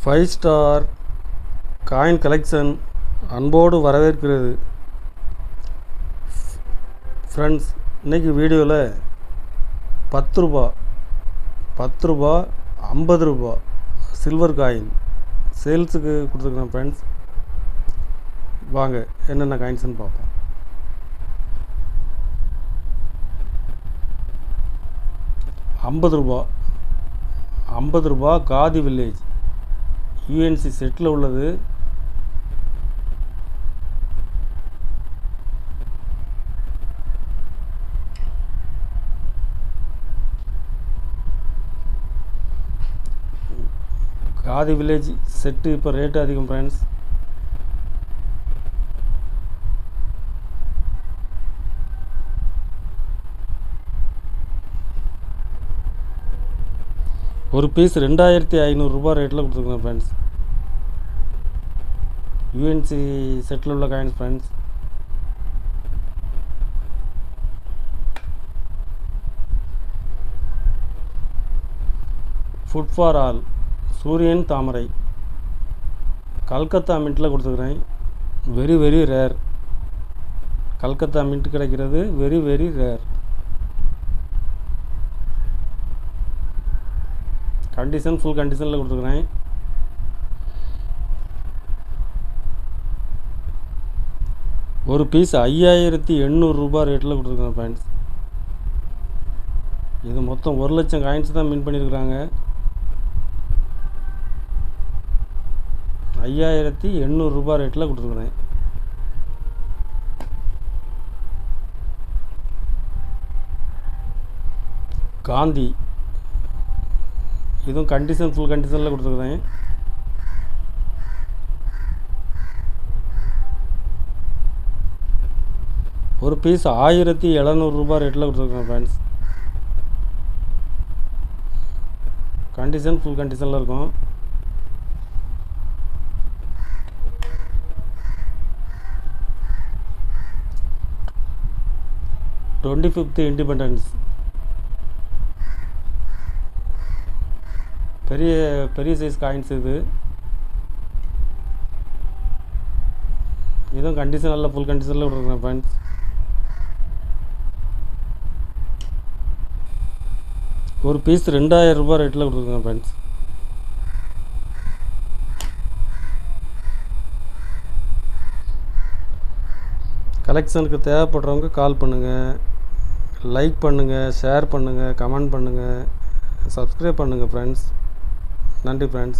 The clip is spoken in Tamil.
5 ஸ்டார் காயின் கலெக்ஷன் அன்போடு வரவேற்கிறது. ஃப்ரெண்ட்ஸ், இன்றைக்கி வீடியோவில் 10 ரூபா 50 ரூபா சில்வர் காயின் சேல்ஸுக்கு கொடுத்துருக்குறேன். ஃப்ரெண்ட்ஸ், வாங்க என்னென்ன காயின்ஸ்னு பார்ப்போம். ஐம்பது ரூபா காதி வில்லேஜ் யூஎன்சி செட்டில் உள்ளது. காதி வில்லேஜ் செட்டு இப்போ ரேட்டு அதிகம் ஃப்ரெண்ட்ஸ். ஒரு பீஸ் 2500 ரூபா ரேட்டில் கொடுத்துருக்கேன் ஃப்ரெண்ட்ஸ். யூஎன்சி செட்டில் உள்ள coins friends. Food for all சூரியன் தாமரை கல்கத்தா மின்ட்டில் கொடுத்துருக்குறேன். Very very rare. Calcutta mint கிடைக்கிறது very very rare. Condition full கண்டிஷனில் கொடுத்துருக்குறேன். ஒரு பீஸ் 5800 ரூபா ரேட்டில் கொடுத்துருக்குறேன் ஃப்ரெண்ட்ஸ். இது மொத்தம் 1 லட்சம் காயின்ஸ் தான் மின் பண்ணியிருக்கிறாங்க. 5800 ரூபா ரேட்டில் கொடுத்துருக்குறேன். காந்தி இதுவும் கண்டிஷன் ஃபுல் கண்டிஷனில் கொடுத்துருக்குறேன். ஒரு பீஸ் 1700 ரூபா ரேட்டில் கொடுத்துருக்குறேன் ஃப்ரெண்ட்ஸ். கண்டிஷன் ஃபுல் கண்டிஷனில் இருக்கும். டுவெண்ட்டி இண்டிபெண்டன்ஸ் பெரிய சைஸ் காயின்ஸ் இது. இதுவும் கண்டிஷன் நல்ல ஃபுல் கண்டிஷனில் கொடுக்குறேன் ஃப்ரெண்ட்ஸ். ஒரு பீஸ் 2000 ரூபா ரேட்டில் கொடுத்துருக்கேன் ஃப்ரெண்ட்ஸ். கலெக்ஷனுக்கு தேவைப்படுறவங்க கால் பண்ணுங்கள், லைக் பண்ணுங்கள், ஷேர் பண்ணுங்கள், கமெண்ட் பண்ணுங்கள், சப்ஸ்கிரைப் பண்ணுங்கள் ஃப்ரெண்ட்ஸ். நன்றி ஃப்ரெண்ட்ஸ்.